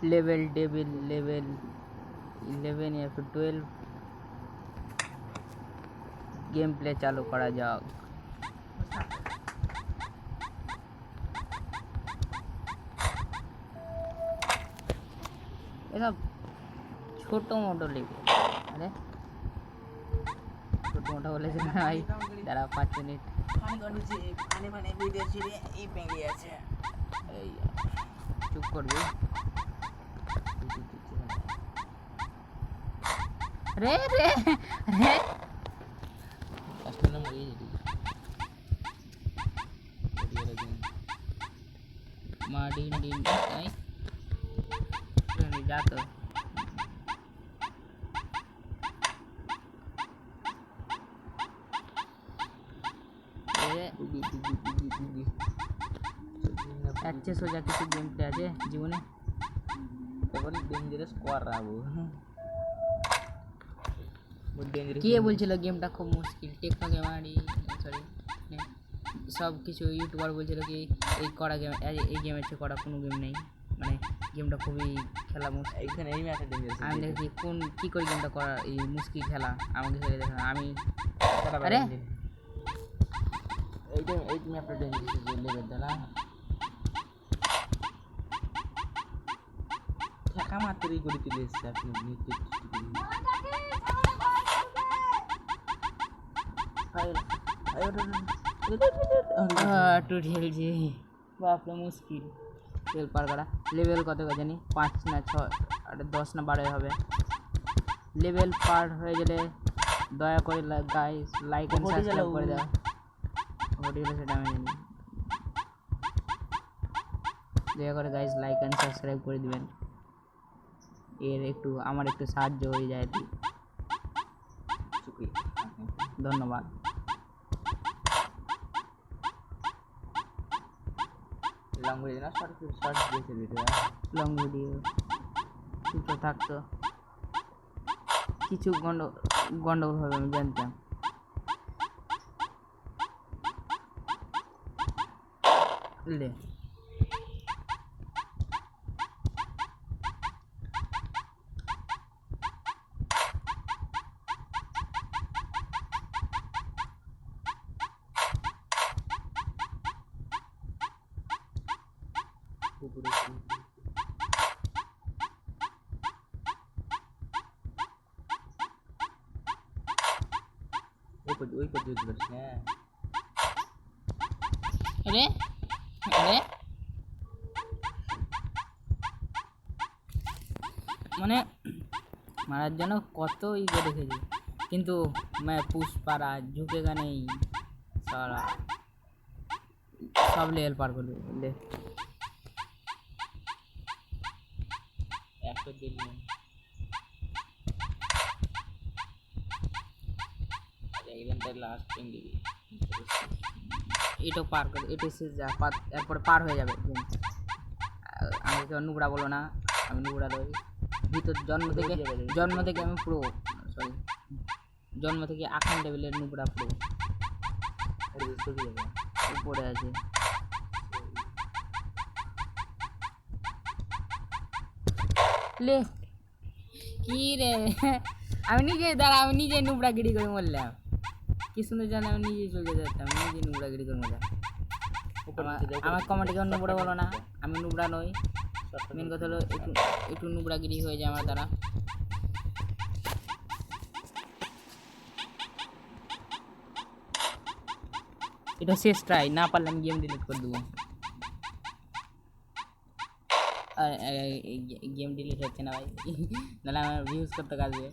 level devil level 11 या फिर 12 game play चालू करा যাক এসব ছোট মোটো লেভেল আরে ছোট মোটো বলেছে না ভাই দাঁড়া 5 মিনিট ফানি ভিডিও ছিড়ে এই পেঙ্গি আছে এই চুপ করবি রে রে রে কাস্টমার মরে গেছে মাডিন ডিন আই যা তো अच्छे सोचा किसी गेम पे आज जीवन ডেঞ্জারাস কর রাবো কে বলছিল গেমটা খুব মুশকিল টেকনোকে মারি সরি সব কিছু ইউটিউবার বলছিল কি এই করা গেম এই গেমের চেয়ে করা কোনো গেম নেই মানে গেমটা খুবই খেলা মুশকিল এইখানে এই ম্যাচে ডেঞ্জারাস আমি দেখি কোন কী করে গেমটা করা এই মুশকিল খেলা আমাকে খেলে দেখা আমি আরে এইটা এই ম্যাপটা ডেঞ্জারাস লেভেল দালা ঠেকা মাত্রই করে তুলে এসছে আপনি টুটেল যে বাপরে মুশকিল লেভেল পার করা লেভেল কত জানি 5 না 6 আর 10 না 12 হবে লেভেল পার হয়ে গেলে দয়া করে গাইস লাইক এন্ড সাবস্ক্রাইব করে দাও ওটি হলো সেটা আমি জানি দয়া করে গাইস লাইক এন্ড সাবস্ক্রাইব করে দিবেন এর একটু আমার একটু সাহায্য হয়ে যায় ধন্যবাদ লং ভিডিও না শর্ট দেখে ভিডিও লং ভিডিও কিন্তু থাকতো কিছু গন্ডগোল হবে আমি জানতাম লে ওই পদ্ধতি করিস না আরে আরে মানে মারার জন্য কত ইগো দেখেছি কিন্তু मैं पुश पारा झुकेगा नहीं सारा सब लेवल पार कर ले একটা দিলাম ইভেন্টের লাস্ট পিং দিবি এটা পার করে এটা শেষ যা এরপর পার হয়ে যাবে আমাকে নুবড়া বলো না আমি নুবড়া লই ভিতর জন্ম থেকে আমি প্রো সরি জন্ম থেকে 8 লেভেলের নুবড়া প্রো উপরে আছে লে কি রে আমি নিজে নুবড়া গিরি করে মরলাম কি সুন্দর জানে আমি নিজে চলে যেতাম নিজে নুবড়া গিরি করে মরলাম আমার কমেন্টে কেউ নুবড়া বলো না আমি নুবড়া নই মেন কথা হলো একটু নুবড়াগিরি হয়ে যায় আমার দ্বারা এটা শেষ ট্রাই না পারলে আমি গেম ডিলিট করে দেবো गेम डिलीट होच्छे ना भाई नाहले आमार ভিউজ করতে আসবে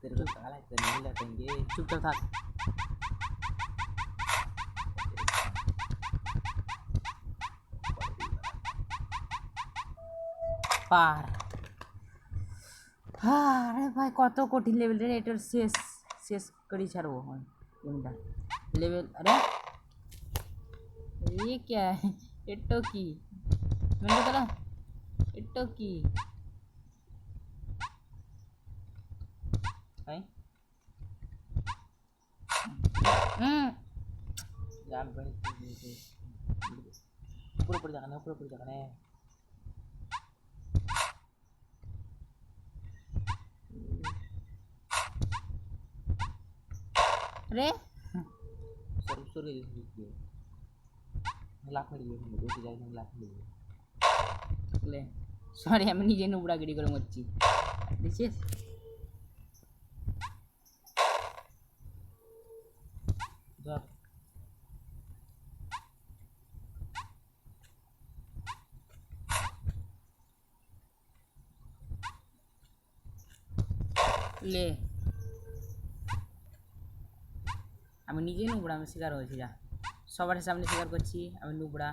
तेरे को काला नहीं लगेंगे चुपचाप থাক पार হ্যাঁ আরে ভাই কত কঠিন লেভেল রে এটার শেষ শেষ করি ছাড়বো গেমটা लेवल अरे ये क्या है इट्टो की मैंने कहा इट्टो की हैं जान बड़ी ऊपर जाना है अरे सर लाख में लिए हम दो जाए लाख में लिए ले सॉरी আমি নিজে নুবড়া গিরি করে মরছি দিছিস जा ले আমি নিজে নুবড়া আমি শিকার হয়েছি যা সবার সামনে শিকার করছি আমি নুবড়া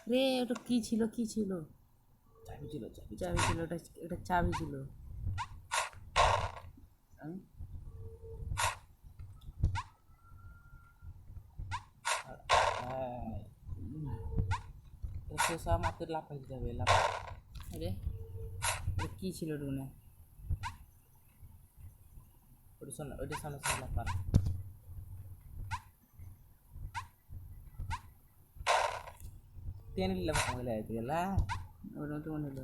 রে ওটা কি ছিল चाबी चलो চাবি ছিল এটা চাবি ছিল तो सेसा मात्र लाख में जावे लाख আরে এটা কি ছিল রুনে ওটা সামনে লাখ পার তেন লিলা ভাঙলে আইতেলা ওটা তো মনে হলো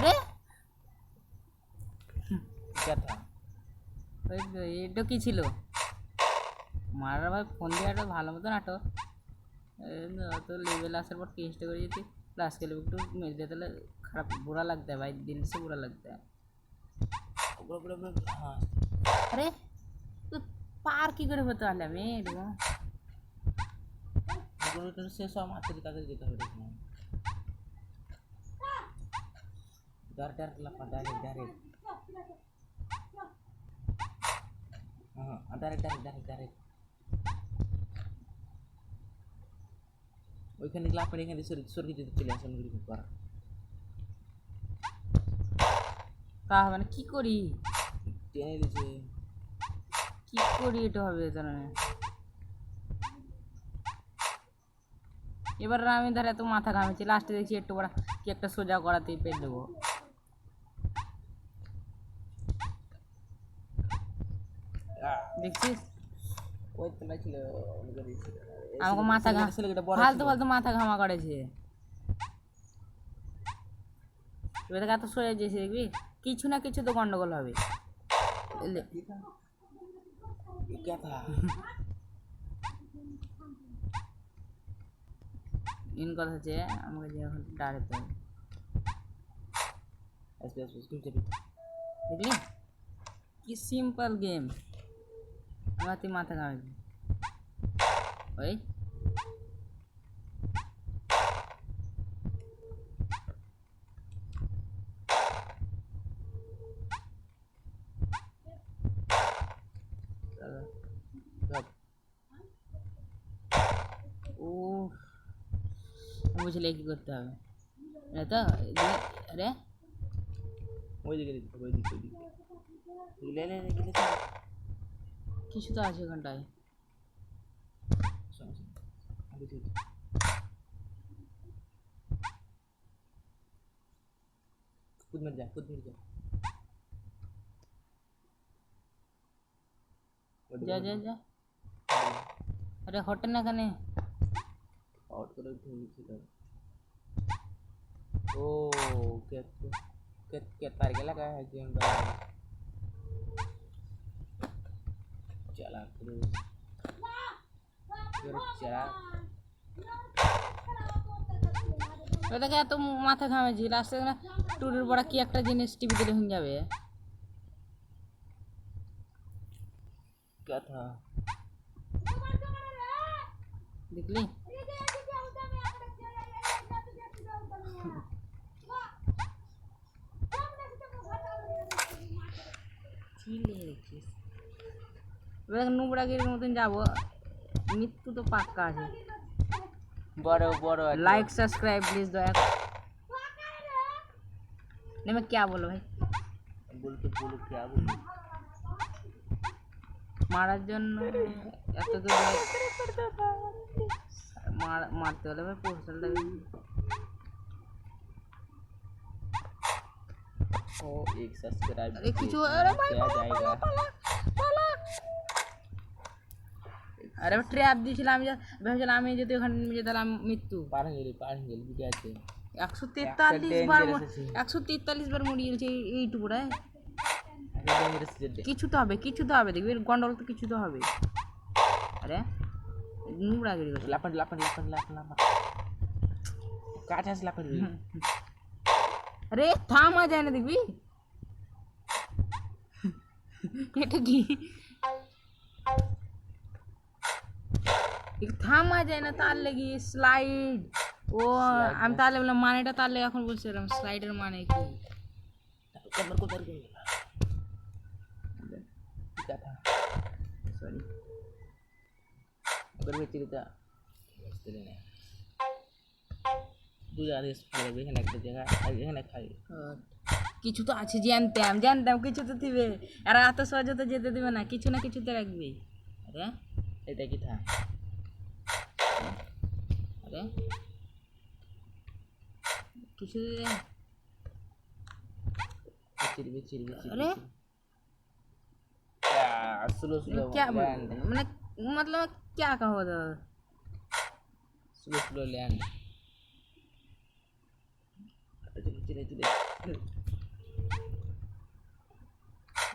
রে क्या था ওই তো, এটা কি ছিল মারা ভাই ফোন দিয়ে একটা ভালো মতো নাটক তো লেভেল আসার পর টেস্ট করে যদি প্লাস के लेवल একটু মেরে দিতে তাহলে খারাপ बुरा लगता है भाई दिल से बुरा लगता है हाँ अरे तो पार की করে হতে পারলে আমি এরকম ওগুলো সেসা মাত্র তাদের যেতে হবে डायरेक्ट लाख डायरेक्ट हाँ डायरेक्ट ওইখানে লাভ পড়ে এখানে সরকি যদি চলে আসেন গুলি করা তা মানে কি করি টেনে দিয়েছে কি করি এটা হবে জানেন এবার আমি ধরে এত মাথা ঘামেছি লাস্টে দেখছি একটু বড় কি একটা সোজা করাতেই পেয়ে দেবো দেখছিস ওই তোলা ছিল আমাকে মাথা ঘাম ফালতু মাথা ঘামা করেছে এবার থেকে এত সোজা যেছে দেখবি কিছু না কিছু তো গন্ডগোল হবে ये क्या था ইন কথা হচ্ছে আমাকে যে এখন দাঁড়াতে হবে एसपीएस क्यों चली দেখলি কি সিম্পল গেম আমার তুই মাথা ঘামাবি ওই ও বুঝলে কি করতে হবে না তো আরে ওই দিকে ले কিছু তো আছে ওখানটায় खुद मर जा যা যা যা আরে হটে না কেন आउट करो ओ क्या तार के लगा है गेम का चला करो चला ওটাকে এত মাথা ঘামেছি লাস্টে টুরের পড়া কি একটা জিনিস টিভিতে ঢুকে যাবে क्या था দেখলি চিলে রেখেছিস এবার নোংরা গিরির মতন যাবো মৃত্যু তো পাক্কা আছে বড় বড় लाइक सब्सक्राइब प्लीज दया नहीं मैं क्या बोलो भाई বলতে বলো क्या বলি মারার জন্য এত দূর মারতে হলে ভাই পোস্টালটা ओ एक सब्सक्राइब अरे কিছু अरे भाई क्या जाएगा अरे ट्रैप দিয়েছিলাম আমি ভেবেছিলাম আমি যদি ওখানে নিয়ে যেতাম মৃত্যু পারেঙ্গেল বুঝে আছে 143 বার 143 বার মরে গেছে এইটুকুটায় কিছু তো হবে দেখবি গন্ডগোল তো কিছু তো হবে আরে নোংরা গিরি করছে লাপান কাজ আছে লাপান अरे থামা যায় না দেখবি এটা কি থামা যায় না তার লেগে স্লাইড ও আমি তাহলে বললাম মানেটা তাহলে এখন বলছিলাম স্লাইডের মানে কি कमर को दर्द नहीं क्या था सॉरी अगर मैं तेरे का नहीं दो यार इस फल भी है ना एक जगह है ना खाई কিছু তো আছে জানতাম কিছু তো দিবে আর এত সহজে তো যেতে দিবে না কিছু তো রাখবে আরে এটা কি था अरे কিছু चिल अरे स्लो क्या मैंने मतलब क्या कहो तो स्लो लैंड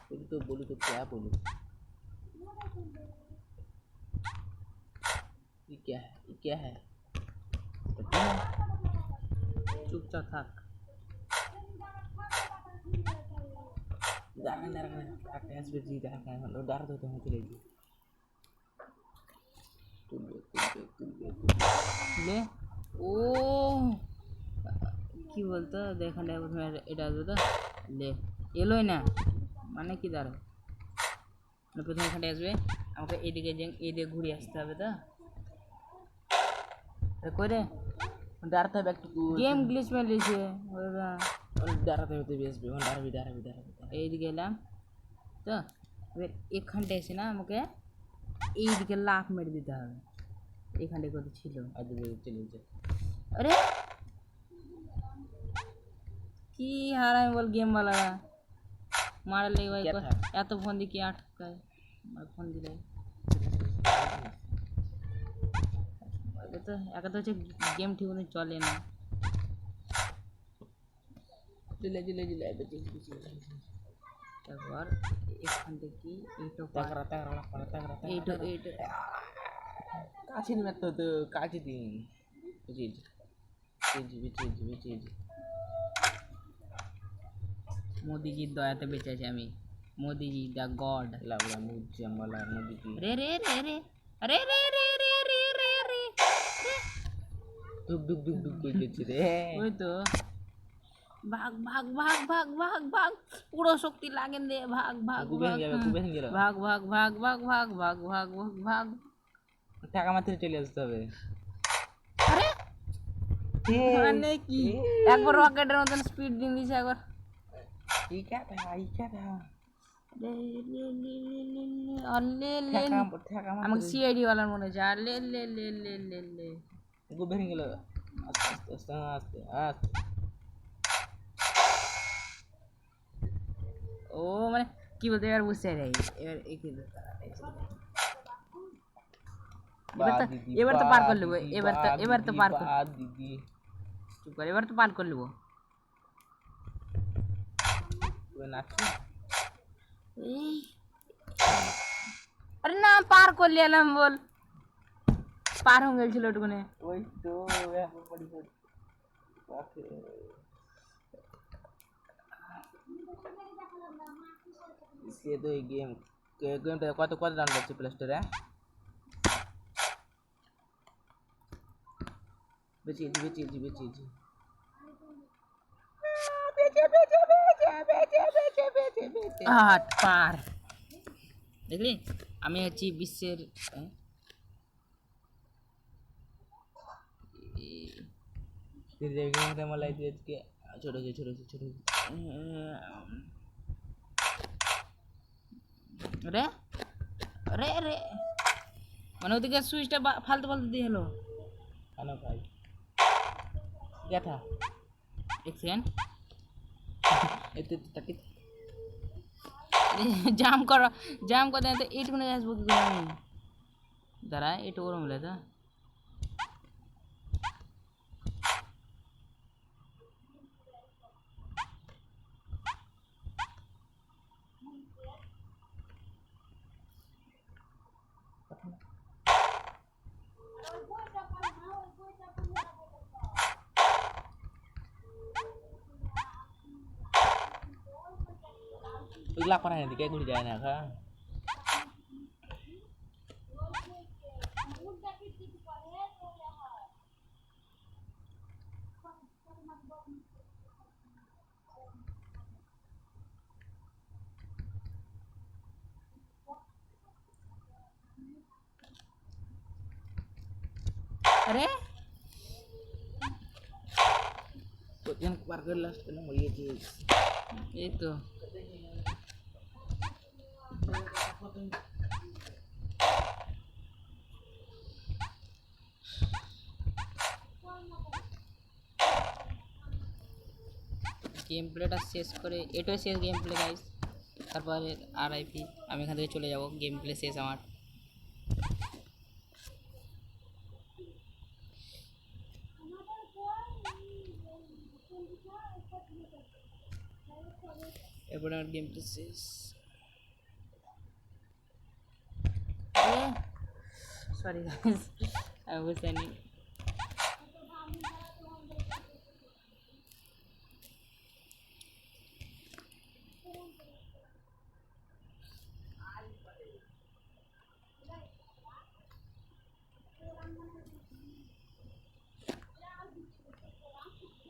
चले बोलू तो क्या बोलू ये क्या है चुपचाप থাক डैश पे जी रहा है मतलब डर तो हूँ चलेगी ले ও কি বলতো দেখালে প্রথমে এটা আসবে তো লে এলোই না মানে কি দাঁড়ো প্রথমে এখানে আসবে আমাকে এদিকে ঘুরে আসতে হবে তো করে डरता है একটু गेम ग्लिच में लीजिए डरते होते বেসবে ডারবি এইদিকে এলাম তো এবার এখানটা এসে না আমাকে এইদিকে লাফ মেরে দিতে হবে এখানটা কত ছিল চলে যায় अरे কি হারামি বল গেম वाला মারলে ভাই এত ফোন দিয়ে কি আটকায় ফোন দিলে তো একা তো হচ্ছে গেম ঠিক মতো চলে না চলে তারপর এখান থেকে এইটো তাগরা এইটো কাছে নিয়ে তো কাছে দিন চল মোদিজির দয়াতে বেঁচে আছি আমি মোদিজি দ্য গড লাগলা মুঝে মালা মোদিজি রে রে রে রে রে রে রে রে রে রে রে ডুব করছে রে ওই তো ভাগ ভাগ ভাগ ভাগ ভাগ ভাগ পুরো শক্তি লাগেন দে ভাগ ভাগ গুবে গেল ভাগ ভাগ ভাগ ভাগ ভাগ ভাগ ভাগ ভাগ ভাগ টাকা মাত্র চলে আসতে হবে আরে মানে কি একবার রকেটের মতন স্পিড দিন দিছে একবার ये क्या था লে লে লে লে লে আলে লে আমাকে সিআইডি ওয়ালার মনে হচ্ছে আর লে লে লে লে লে লে গুবে গেল আস্তে ও মানে কি বলতে এবার বুঝতে পারি এবার এবার তো পার করে নেবো এবার তো পার করে দিদি চুপ করে এবার তো পার করে নেবো अरे ना पार कर लिया हम बोल पार हो गए ছিল ওটুকুনে ওই তো এখন পড়ি ওকে इसके तो गेम কত রান করছে প্লে স্টোরে বেচি আট পার দেখলি আমি হচ্ছি বিশ্বের फिर देखेंगे तो मलाई तेज के छोड़ो से छोड़ो से छोड़ो से রে রে রে মানে ওদিকে সুইচটা ফালতু ফালতু দিয়ে হলো खाना भाई क्या था এক সেকেন্ড इतने तक জাম করে তো এইটুকুনে আসবো কি করে আমি দাঁড়া একটু ওরম হলে তো पिघला पर है क्या गुड़ जाए ना खा আরে तो जन बर्गर लास्ट करना वही चीज এই তো গেম প্লেটা শেষ করে এটাই শেষ গেম প্লে গাইস তারপরে আরআইপি আমি এখান থেকে চলে যাব গেম প্লে শেষ আমার এরপরে আমার গেম প্লে শেষ সরি গাইস আমি বুঝতে নি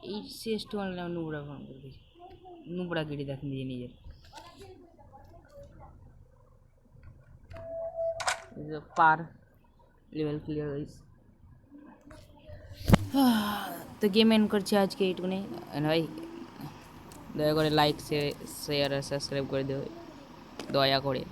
এই শেষটা অনলাইন নুবড়া ফোন করবি নুবড়া গিরি দেখেন দিয়ে নিজের পার লেভেল ক্লিয়ার গাইস তো গেম এন্ড করছি আজকে এইটুকুনি ভাই দয়া করে লাইক শেয়ার আর সাবস্ক্রাইব করে দেবে দয়া করে